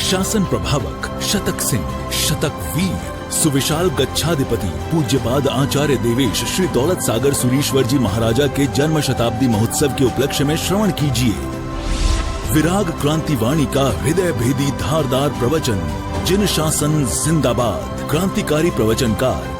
शासन प्रभावक शतक सिंह, शतक वीर, सुविशाल गच्छाधिपति पूज्यपाद आचार्य देवेश श्री दौलत सागर सुरीश्वर जी महाराजा के जन्म शताब्दी महोत्सव के उपलक्ष्य में श्रवण कीजिए विराग क्रांति वाणी का हृदय भेदी धारदार प्रवचन। जिन शासन जिंदाबाद। क्रांतिकारी प्रवचनकार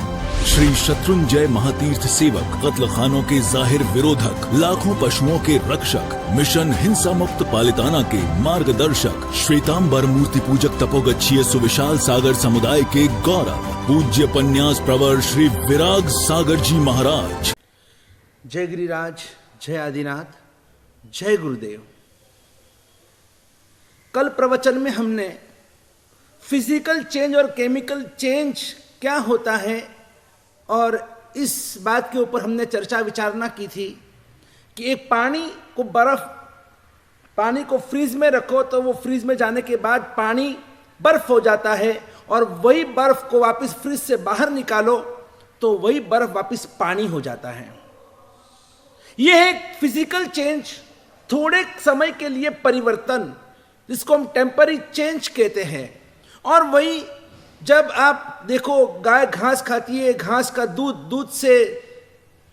श्री शत्रुंजय महातीर्थ सेवक, कत्ल खानों के जाहिर विरोधक, लाखों पशुओं के रक्षक, मिशन हिंसा मुक्त पालिताना के मार्गदर्शक, श्वेतांबर मूर्ति पूजक तपोगच्छीय सुविशाल सागर समुदाय के गौरव, पूज्य पन्यास प्रवर श्री विराग सागर जी महाराज। जय गिरिराज, जय आदिनाथ, जय गुरुदेव। कल प्रवचन में हमने फिजिकल चेंज और केमिकल चेंज क्या होता है और इस बात के ऊपर हमने चर्चा विचारणा की थी कि एक पानी को फ्रीज में रखो तो वो फ्रीज में जाने के बाद पानी बर्फ हो जाता है और वही बर्फ को वापस फ्रीज से बाहर निकालो तो वही बर्फ वापस पानी हो जाता है। यह है फिजिकल चेंज, थोड़े समय के लिए परिवर्तन, जिसको हम टेम्पररी चेंज कहते हैं। और वही जब आप देखो गाय घास खाती है, घास का दूध, दूध से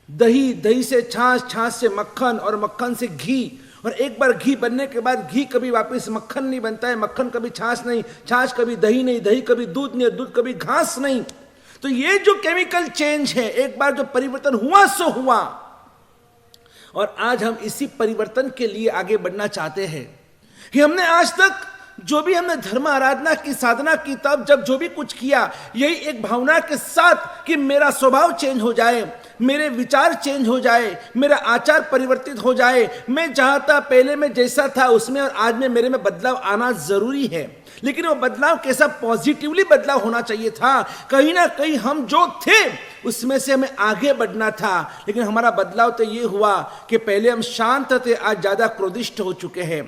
दही, दही से छाछ, छाछ से मक्खन और मक्खन से घी, और एक बार घी बनने के बाद घी कभी वापस मक्खन नहीं बनता है, मक्खन कभी छाछ नहीं, छाछ कभी दही नहीं, दही कभी दूध नहीं, दूध कभी घास नहीं। तो ये जो केमिकल चेंज है, एक बार जो परिवर्तन हुआ सो हुआ, और आज हम इसी परिवर्तन के लिए आगे बढ़ना चाहते हैं कि हमने आज तक जो भी हमने धर्म आराधना की, साधना की, तब जब जो भी कुछ किया, यही एक भावना के साथ कि मेरा स्वभाव चेंज हो जाए, मेरे विचार चेंज हो जाए, मेरा आचार परिवर्तित हो जाए, मैं जहाँ था पहले में जैसा था उसमें और आज में मेरे में बदलाव आना जरूरी है। लेकिन वो बदलाव कैसा पॉजिटिवली बदलाव होना चाहिए था। कहीं ना कहीं हम जो थे उसमें से हमें आगे बढ़ना था, लेकिन हमारा बदलाव तो ये हुआ कि पहले हम शांत थे, आज ज्यादा क्रोधिष्ठ हो चुके हैं।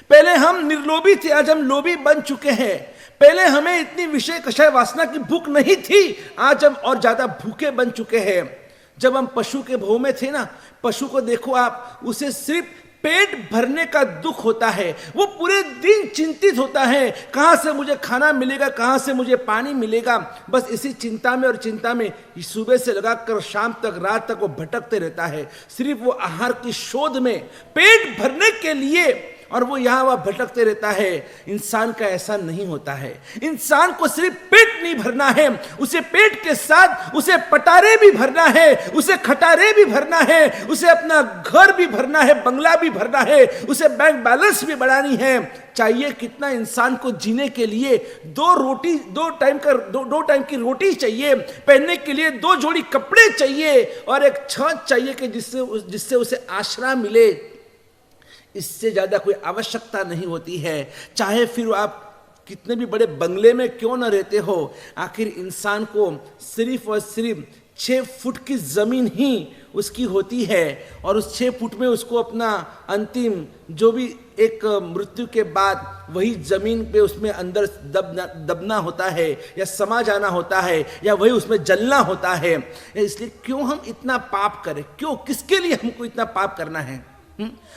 पहले हम निर्लोभी थे, आज हम लोभी बन चुके हैं। पहले हमें इतनी विषय कषाय वासना की भूख नहीं थी, आज हम और ज्यादा भूखे बन चुके हैं। जब हम पशु के भों में थे ना, पशु को देखो आप, उसे सिर्फ पेट भरने का दुख होता है, वो पूरे दिन चिंतित होता है, कहां से मुझे खाना मिलेगा, कहां से मुझे पानी मिलेगा। बस इसी चिंता में और चिंता में सुबह से लगाकर शाम तक, रात तक वो भटकते रहता है, सिर्फ वो आहार की शोध में, पेट भरने के लिए, और वो यहां वहां भटकते रहता है। इंसान का ऐसा नहीं होता है। इंसान को सिर्फ पेट नहीं भरना है, उसे पेट के साथ उसे पटारे भी भरना है, उसे खटारे भी भरना है, उसे अपना घर भी भरना है, बंगला भी भरना है, उसे बैंक बैलेंस भी बढ़ानी है। चाहिए कितना इंसान को जीने के लिए? दो टाइम की रोटी चाहिए, पहनने के लिए 2 जोड़ी कपड़े चाहिए और एक छत चाहिए कि जिससे उसे आश्रय मिले। इससे ज्यादा कोई आवश्यकता नहीं होती है। चाहे फिर आप कितने भी बड़े बंगले में क्यों न रहते हो, आखिर इंसान को सिर्फ और सिर्फ 6 फुट की जमीन ही उसकी होती है, और उस 6 फुट में उसको अपना अंतिम जो भी एक मृत्यु के बाद वही जमीन पे उसमें अंदर दबना होता है, या समा जाना होता है, या वही उसमें जलना होता है। इसलिए क्यों हम इतना पाप करें? क्यों, किसके लिए हमको इतना पाप करना है?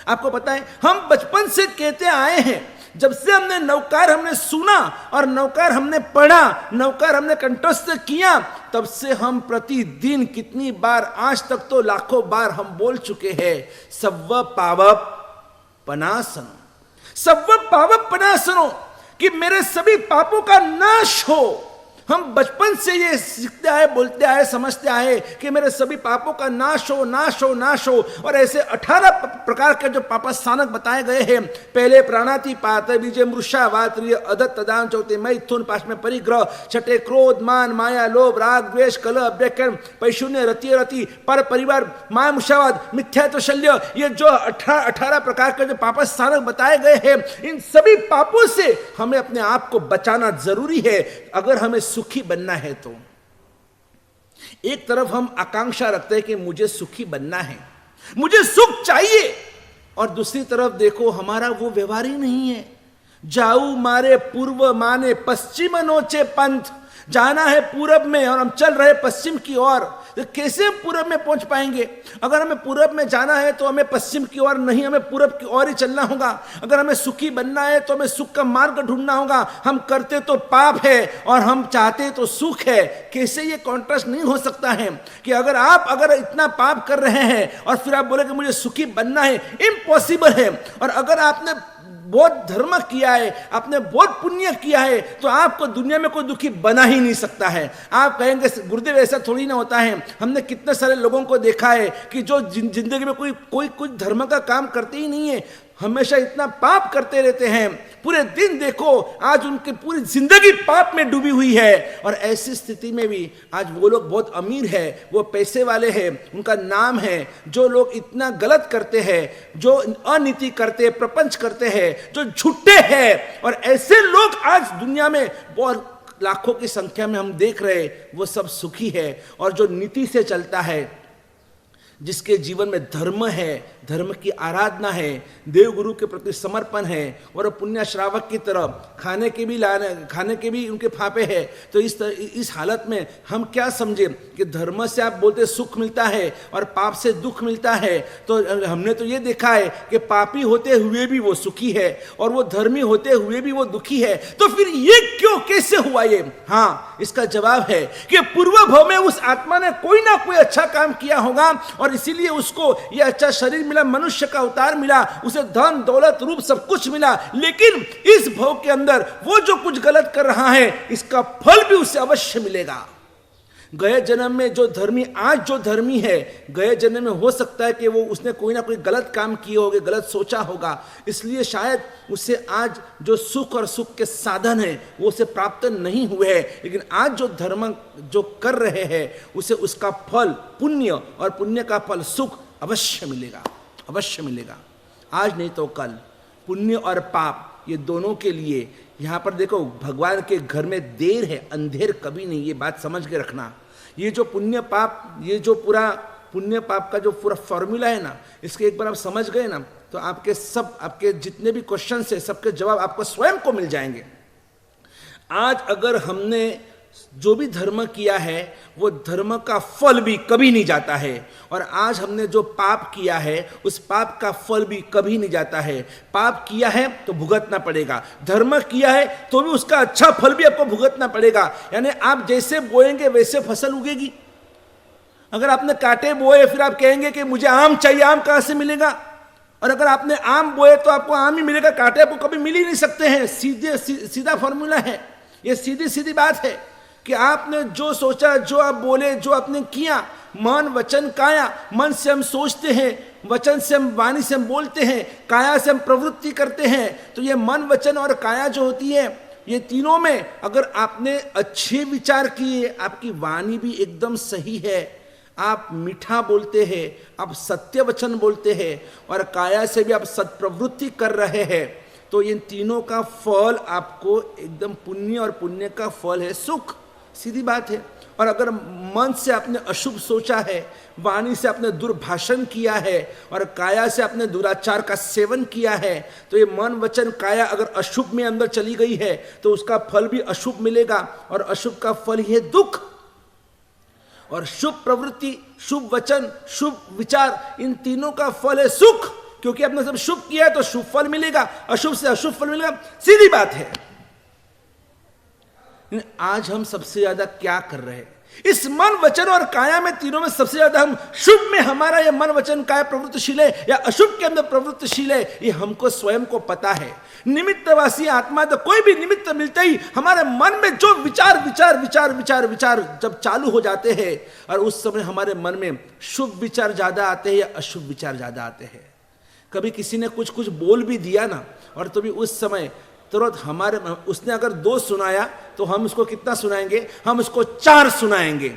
आपको पता है, हम बचपन से कहते आए हैं, जब से हमने नवकार हमने सुना और नवकार हमने पढ़ा, नवकार हमने कंठस्थ किया, तब से हम प्रतिदिन कितनी बार, आज तक तो लाखों बार हम बोल चुके हैं, सव्व पावप पनासनो, सव्व पावप पनासनो, कि मेरे सभी पापों का नाश हो। हम बचपन से ये सीखते आए, बोलते आए, समझते आए कि मेरे सभी पापों का नाश हो, नाश हो, नाश हो। और ऐसे 18 प्रकार के जो पापस्थानक बताए गए हैं, पहले प्राणाति पात, बीजे मृषा वात्रिय अदत तदान, चौथे मैथुन, पांचवें परिग्रह, छठे क्रोध, मान, माया, लोभ, राग, द्वेष, कलह, अभ्यकरण, पैशून्य, रति, पर परिवार, माया, मुषावाद, मिथ्यात्व, शल्य, ये जो 18 प्रकार के जो पापस्थानक बताए गए हैं, इन सभी पापों से हमें अपने आप को बचाना जरूरी है अगर हमें सुखी बनना है। तो एक तरफ हम आकांक्षा रखते हैं कि मुझे सुखी बनना है, मुझे सुख चाहिए, और दूसरी तरफ देखो हमारा वो व्यवहार ही नहीं है। जाऊ मारे पूर्व माने पश्चिम नोचे पंथ, जाना है पूरब में और हम चल रहे पश्चिम की ओर। तो कैसे हम पूरब में पहुंच पाएंगे? अगर हमें पूरब में जाना है तो हमें पश्चिम की ओर नहीं, हमें पूरब की ओर ही चलना होगा। अगर हमें सुखी बनना है तो हमें सुख का मार्ग ढूंढना होगा। हम करते तो पाप है और हम चाहते तो सुख है। कैसे ये कॉन्ट्रास्ट नहीं हो सकता है कि अगर इतना पाप कर रहे हैं और फिर आप बोले कि मुझे सुखी बनना है, इम्पॉसिबल है। और अगर आपने बहुत धर्म किया है, आपने बहुत पुण्य किया है, तो आपको दुनिया में कोई दुखी बना ही नहीं सकता है। आप कहेंगे गुरुदेव ऐसा थोड़ी ना होता है। हमने कितने सारे लोगों को देखा है कि जो जिंदगी में कोई कुछ धर्म का काम करते ही नहीं है, हमेशा इतना पाप करते रहते हैं। पूरे दिन देखो, आज उनकी पूरी जिंदगी पाप में डूबी हुई है। और ऐसी स्थिति में भी आज वो लोग बहुत अमीर है, वो पैसे वाले हैं, उनका नाम है। जो लोग इतना गलत करते हैं, जो अनीति करते हैं, प्रपंच करते हैं, जो झूठे हैं, और ऐसे लोग आज दुनिया में बहुत लाखों की संख्या में हम देख रहे, वो सब सुखी है। और जो नीति से चलता है, जिसके जीवन में धर्म है, धर्म की आराधना है, देव गुरु के प्रति समर्पण है, और पुण्य श्रावक की तरह खाने के भी उनके फापे है, तो इस हालत में हम क्या समझे कि धर्म से आप बोलते सुख मिलता है और पाप से दुख मिलता है। तो हमने तो ये देखा है कि पापी होते हुए भी वो सुखी है और वो धर्मी होते हुए भी वो दुखी है। तो फिर ये क्यों, कैसे हुआ ये? हाँ, इसका जवाब है कि पूर्व भव में उस आत्मा ने कोई ना कोई अच्छा काम किया होगा और इसीलिए उसको ये अच्छा शरीर मिला, मनुष्य का अवतार मिला, उसे धन दौलत रूप सब कुछ मिला। लेकिन इस भव के अंदर वो जो कुछ गलत कर रहा है, इसका फल भी उसे अवश्य मिलेगा। गए जन्म में जो धर्मी, आज जो धर्मी है, गए जन्म में हो सकता है कि वो उसने कोई ना कोई गलत काम किए होंगे, गलत सोचा होगा, इसलिए शायद उसे आज जो सुख और सुख के साधन है वो उसे प्राप्त नहीं हुए हैं। लेकिन आज जो धर्म जो कर रहे हैं, उसे उसका फल पुण्य और पुण्य का फल सुख अवश्य मिलेगा, अवश्य मिलेगा। आज नहीं तो कल। पुण्य और पाप ये दोनों के लिए यहाँ पर देखो, भगवान के घर में देर है, अंधेर कभी नहीं। ये बात समझ के रखना। ये जो पुण्य पाप, ये जो पूरा पुण्य पाप का जो पूरा फॉर्मूला है ना, इसके एक बार आप समझ गए ना, तो आपके जितने भी क्वेश्चन है, सबके जवाब आपको स्वयं को मिल जाएंगे। आज अगर हमने जो भी धर्म किया है, वो धर्म का फल भी कभी नहीं जाता है। और आज हमने जो पाप किया है, उस पाप का फल भी कभी नहीं जाता है। पाप किया है तो भुगतना पड़ेगा, धर्म किया है तो भी उसका अच्छा फल भी आपको भुगतना पड़ेगा। यानी आप जैसे बोएंगे वैसे फसल उगेगी। अगर आपने कांटे बोए, फिर आप कहेंगे कि मुझे आम चाहिए, आम कहाँ से मिलेगा? और अगर आपने आम बोए तो आपको आम ही मिलेगा, कांटे आपको कभी मिल ही नहीं सकते हैं। सीधा फॉर्मूला है, ये सीधी सीधी बात है कि आपने जो सोचा, जो आप बोले, जो आपने किया, मन वचन काया। मन से हम सोचते हैं, वचन से हम, वाणी से हम बोलते हैं, काया से हम प्रवृत्ति करते हैं। तो ये मन वचन और काया जो होती है, ये तीनों में अगर आपने अच्छे विचार किए, आपकी वाणी भी एकदम सही है, आप मीठा बोलते हैं, आप सत्य वचन बोलते हैं, और काया से भी आप सत्प्रवृत्ति कर रहे हैं, तो इन तीनों का फल आपको एकदम पुण्य, और पुण्य का फल है सुख। सीधी बात है। और अगर मन से आपने अशुभ सोचा है, वाणी से आपने दुर्भाषण किया है, और काया से आपने दुराचार का सेवन किया है, तो ये मन वचन काया अगर अशुभ में अंदर चली गई है, तो उसका फल भी अशुभ मिलेगा, और अशुभ का फल ही है दुख। और शुभ प्रवृत्ति, शुभ वचन, शुभ विचार, इन तीनों का फल है सुख। क्योंकि आपने सब शुभ किया है तो शुभ फल मिलेगा, अशुभ से अशुभ फल मिलेगा। सीधी बात है। आज हम सबसे ज्यादा क्या कर रहे हैं? इस मन वचन और काया में, तीनों में सबसे ज्यादा हम शुभ में, हमारा ये मन वचन काया प्रवृत्तिशील है या अशुभ के अंदर प्रवृत्तिशील है, ये हमको स्वयं को पता है। निमित्तवासी आत्मा, तो कोई भी निमित्त मिलते ही हमारे मन में जो विचार विचार विचार विचार विचार जब चालू हो जाते हैं, और उस समय हमारे मन में शुभ विचार ज्यादा आते हैं या अशुभ विचार ज्यादा आते हैं। कभी किसी ने कुछ कुछ बोल भी दिया ना, और तो भी उस समय तुरंत हमारे, उसने अगर 2 सुनाया तो हम उसको कितना सुनाएंगे? हम उसको 4 सुनाएंगे।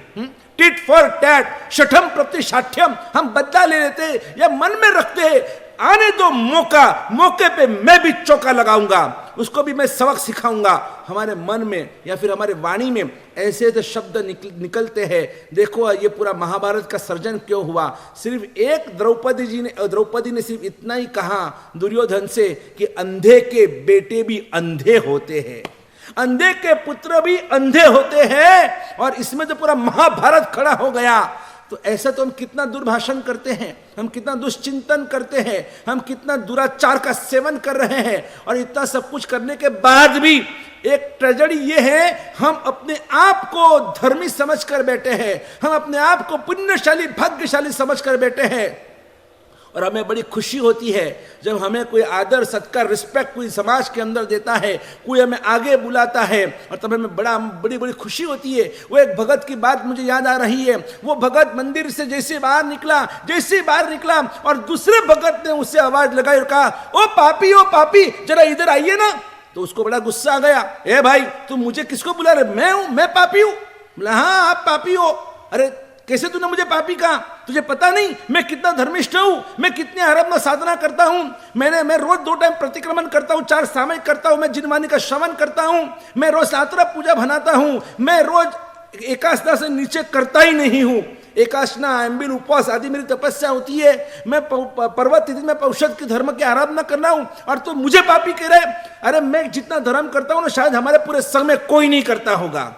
टिट फॉर टैट, शठम प्रति शाठ्यम, हम बदला ले लेते हैं या मन में रखते हैं, आने दो मौका, मौके पे मैं भी चौका लगाऊंगा, उसको भी मैं सबक सिखाऊंगा। हमारे मन में या फिर हमारे वाणी में ऐसे ऐसे शब्द निकलते हैं। देखो ये पूरा महाभारत का सर्जन क्यों हुआ? सिर्फ एक द्रौपदी ने सिर्फ इतना ही कहा दुर्योधन से कि अंधे के बेटे भी अंधे होते हैं, अंधे के पुत्र भी अंधे होते हैं। और इसमें तो पूरा महाभारत खड़ा हो गया। तो ऐसा तो हम कितना दुर्भाषण करते हैं, हम कितना दुष्चिंतन करते हैं, हम कितना दुराचार का सेवन कर रहे हैं, और इतना सब कुछ करने के बाद भी एक ट्रेजेडी ये है, हम अपने आप को धर्मी समझकर बैठे हैं, हम अपने आप को पुण्यशाली भाग्यशाली समझकर बैठे हैं। और हमें बड़ी खुशी होती है जब हमें कोई आदर सत्कार रिस्पेक्ट कोई समाज के अंदर देता है, कोई हमें आगे बुलाता है, और तब हमें बड़ी खुशी होती है। वो एक भगत की बात मुझे याद आ रही है। वो भगत मंदिर से जैसे बाहर निकला और दूसरे भगत ने उससे आवाज लगाई और कहा, ओ पापी जरा इधर आइए ना। तो उसको बड़ा गुस्सा आ गया, ए भाई तुम मुझे किसको बुला रहे? मैं पापी हूं? बोला हाँ आप पापी हो। अरे कैसे तूने मुझे पापी कहा? तुझे पता नहीं मैं कितना धर्मिष्ठ हूं, मैं कितनी आराधना साधना करता हूं, मैं रोज 2 टाइम प्रतिक्रमण करता हूं, 4 सामयिक करता हूं, मैं जिनवाणी का श्रवण करता हूं, मैं रोज सातरा पूजा बनाता हूं, मैं रोज एकादशा से नीचे करता ही नहीं हूं। एकादशा एम्बिल उपवास आदि मेरी तपस्या होती है, मैं पर्वत तिथि में औषध के धर्म की आराधना करना हूं, और तो मुझे पापी कह रहे? अरे मैं जितना धर्म करता हूं ना शायद हमारे पूरे संघ में कोई नहीं करता होगा।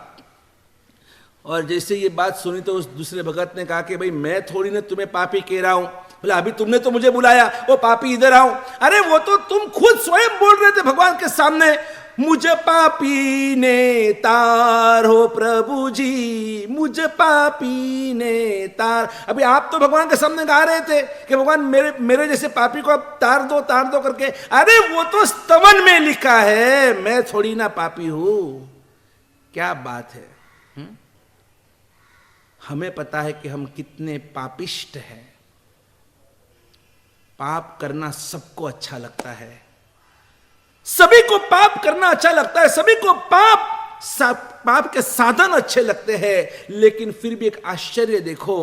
और जैसे ये बात सुनी तो उस दूसरे भगत ने कहा कि भाई मैं थोड़ी ना तुम्हें पापी कह रहा हूं। बोला अभी तुमने तो मुझे बुलाया, ओ पापी इधर आओ। अरे वो तो तुम खुद स्वयं बोल रहे थे भगवान के सामने, मुझे पापी ने तार हो प्रभु जी, मुझे पापी ने तार। अभी आप तो भगवान के सामने गा रहे थे कि भगवान मेरे जैसे पापी को आप तार दो करके। अरे वो तो स्तवन में लिखा है, मैं थोड़ी ना पापी हूं। क्या बात है। हमें पता है कि हम कितने पापिष्ट हैं। पाप करना सबको अच्छा लगता है, सभी को पाप करना अच्छा लगता है, सभी को पाप के साधन अच्छे लगते हैं। लेकिन फिर भी एक आश्चर्य देखो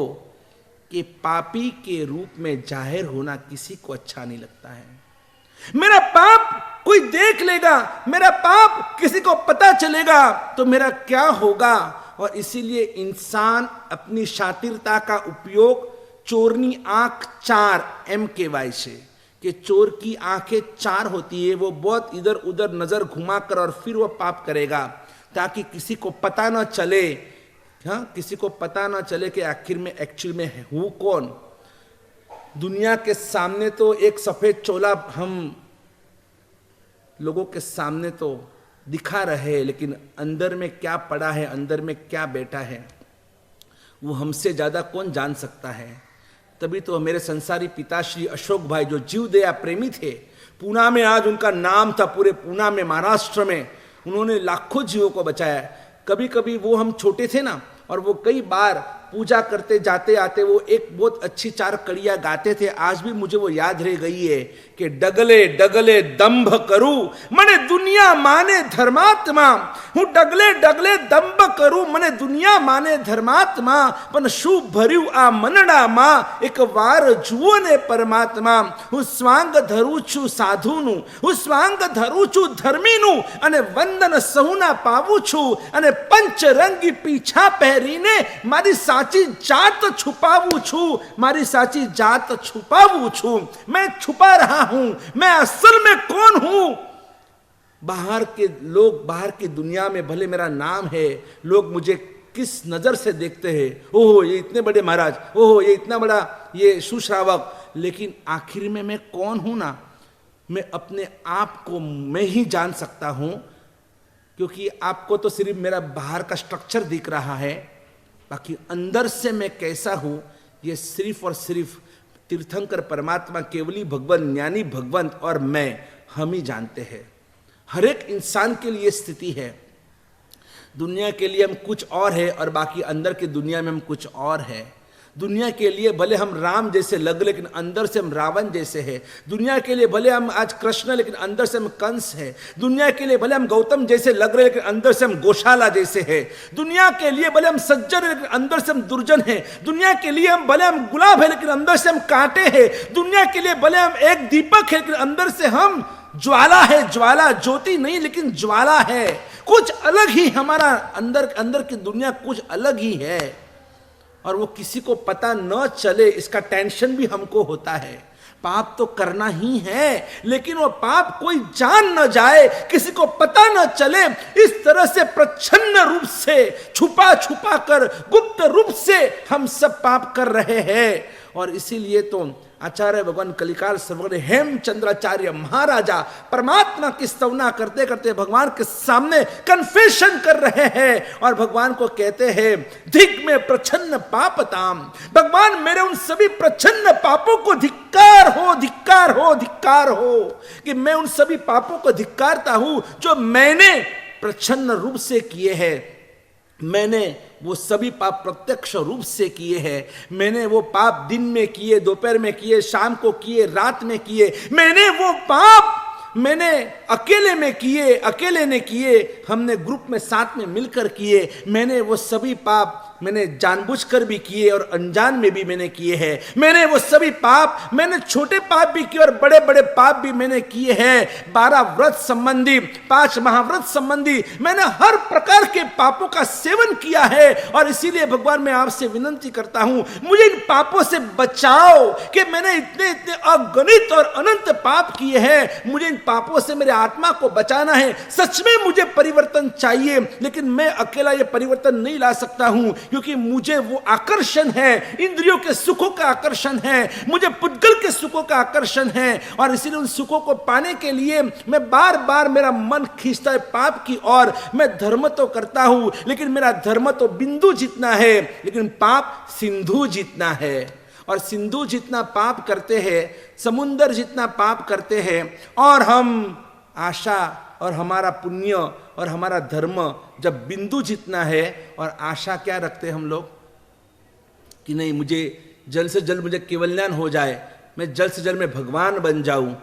कि पापी के रूप में जाहिर होना किसी को अच्छा नहीं लगता है। मेरा पाप कोई देख लेगा, मेरा पाप किसी को पता चलेगा तो मेरा क्या होगा। और इसीलिए इंसान अपनी शातिरता का उपयोग चोरनी आंख 4 MKY से, कि चोर की आंखें 4 होती है, वो बहुत इधर उधर नजर घुमाकर और फिर वो पाप करेगा ताकि किसी को पता ना चले, किसी को पता ना चले कि आखिर में एक्चुअल में हूं कौन। दुनिया के सामने तो एक सफेद चोला हम लोगों के सामने तो दिखा रहे, लेकिन अंदर में क्या पड़ा है, अंदर में क्या बैठा है, वो हमसे ज्यादा कौन जान सकता है। तभी तो मेरे संसारी पिता श्री अशोक भाई जो जीव दया प्रेमी थे, पूना में आज उनका नाम था, पूरे पूना में महाराष्ट्र में उन्होंने लाखों जीवों को बचाया। कभी कभी वो हम छोटे थे ना, और वो कई बार पूजा करते जाते आते वो एक बहुत अच्छी 4 कड़ियां गाते थे, आज भी मुझे वो याद रह गई है कि डगले डगले दंभ करूं मने दुनिया माने धर्मात्मा, हूं डगले डगले दंभ करूं मने दुनिया माने धर्मात्मा, पण शू भर्યું આ મનડામાં એક વાર જુઓ ને પરમાત્મા, હું સ્વાંગ ધરું છું સાધુનું, હું સ્વાંગ ધરું છું ધર્મીનું, અને વંદન સહુના પાવું છું, અને પંચરંગી પીછા પહેરીને મારી સાચી જાત છુપાવું છું, મારી સાચી જાત છુપાવું છું। मैं छुपा रहा हूं, मैं असल में कौन हूं। बाहर के लोग, बाहर की दुनिया में भले मेरा नाम है, लोग मुझे किस नजर से देखते हैं, ओहो ये इतने बड़े महाराज, ओहो ये इतना बड़ा ये सुश्रावक, लेकिन आखिर में मैं कौन हूं ना, मैं अपने आप को मैं ही जान सकता हूं। क्योंकि आपको तो सिर्फ मेरा बाहर का स्ट्रक्चर दिख रहा है, बाकी अंदर से मैं कैसा हूं ये सिर्फ और सिर्फ तीर्थंकर परमात्मा, केवली भगवान, ज्ञानी भगवंत और मैं, हम ही जानते हैं। हर एक इंसान के लिए स्थिति है, दुनिया के लिए हम कुछ और है और बाकी अंदर की दुनिया में हम कुछ और है। दुनिया के लिए भले हम राम जैसे लग, लेकिन अंदर से हम रावण जैसे हैं। दुनिया के लिए भले हम आज कृष्ण, लेकिन अंदर से हम कंस हैं। दुनिया के लिए भले हम गौतम जैसे लग रहे, लेकिन अंदर से हम गौशाला जैसे हैं। दुनिया के लिए भले हम सज्जन हैं, लेकिन अंदर से हम दुर्जन हैं। दुनिया के लिए हम भले हम गुलाब है, लेकिन अंदर से हम कांटे हैं। दुनिया के लिए भले हम एक दीपक है, लेकिन अंदर से हम ज्वाला है। ज्वाला ज्योति नहीं, लेकिन ज्वाला है। कुछ अलग ही हमारा अंदर की दुनिया कुछ अलग ही है, और वो किसी को पता न चले इसका टेंशन भी हमको होता है। पाप तो करना ही है, लेकिन वो पाप कोई जान न जाए, किसी को पता न चले, इस तरह से प्रच्छन्न रूप से, छुपा छुपा कर, गुप्त रूप से हम सब पाप कर रहे हैं। और इसीलिए तो आचार्य भगवान कलिकाल सर्वज्ञ हेमचंद्राचार्य महाराजा परमात्मा की स्तवना करते करते भगवान के सामने कन्फेशन कर रहे हैं और भगवान को कहते हैं, धिक में प्रच्छन्न पापताम, भगवान मेरे उन सभी प्रच्छन्न पापों को धिक्कार हो, धिक्कार हो, धिक्कार हो, कि मैं उन सभी पापों को धिक्कारता हूं जो मैंने प्रच्छन्न रूप से किए हैं। मैंने वो सभी पाप प्रत्यक्ष रूप से किए हैं। मैंने वो पाप दिन में किए, दोपहर में किए, शाम को किए, रात में किए। मैंने वो पाप मैंने अकेले में किए, अकेले ने किए, हमने ग्रुप में साथ में मिलकर किए। मैंने वो सभी पाप मैंने जानबूझकर भी किए और अनजान में भी मैंने किए हैं। मैंने वो सभी पाप, मैंने छोटे पाप भी किए और बड़े बड़े पाप भी मैंने किए हैं। 12 व्रत संबंधी, 5 महाव्रत संबंधी, मैंने हर प्रकार के पापों का सेवन किया है। और इसीलिए भगवान मैं आपसे विनंती करता हूं, मुझे इन पापों से बचाओ, कि मैंने इतने इतने अगणित और अनंत पाप किए हैं। मुझे इन पापों से मेरे आत्मा को बचाना है। सच में मुझे परिवर्तन चाहिए, लेकिन मैं अकेला ये परिवर्तन नहीं ला सकता हूं, क्योंकि मुझे वो आकर्षण है, इंद्रियों के सुखों का आकर्षण है, मुझे पुद्गल के सुखों का आकर्षण है। और इसीलिए उन सुखों को पाने के लिए मैं बार बार, मेरा मन खींचता है पाप की ओर। मैं धर्म तो करता हूं, लेकिन मेरा धर्म तो बिंदु जितना है, लेकिन पाप सिंधु जितना है। और सिंधु जितना पाप करते हैं, समुंदर जितना पाप करते हैं, और हम आशा और हमारा पुण्य और हमारा धर्म जब बिंदु जितना है, और आशा क्या रखते हैं हम लोग, कि नहीं मुझे जल्द से जल्द मुझे केवल्यान हो जाए, मैं जल्द से जल्द मैं भगवान बन जाऊं।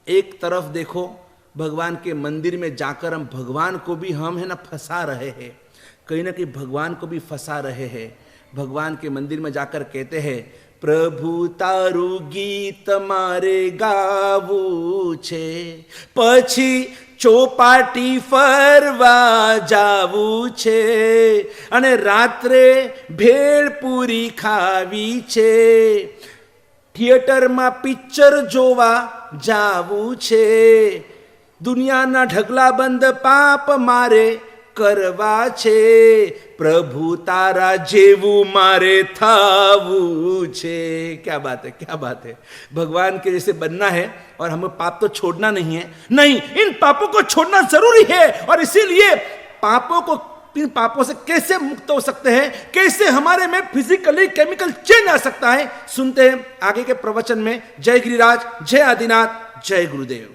एक तरफ देखो, भगवान के मंदिर में जाकर हम भगवान को भी हम है ना फंसा रहे हैं, कहीं ना कहीं भगवान को भी फंसा रहे हैं। भगवान के मंदिर में जाकर कहते हैं, प्रभु तारू गीत मारे गावू छे, पछी ચોપાટી ફરવા જાવું છે, અને રાત્રે ભેળપૂરી ખાવી છે, થિયેટરમાં પિક્ચર જોવા જાવું છે, દુનિયાના ઢગલાબંધ પાપ મારે કરવા છે, प्रभु तारा जेवू मारे थावू छे। क्या बात है, क्या बात है। भगवान के जैसे बनना है और हमें पाप तो छोड़ना नहीं है। नहीं, इन पापों को छोड़ना जरूरी है। और इसीलिए पापों को, इन पापों से कैसे मुक्त हो सकते हैं, कैसे हमारे में फिजिकली केमिकल चेंज आ सकता है, सुनते हैं आगे के प्रवचन में। जय गिरिराज, जय आदिनाथ, जय गुरुदेव।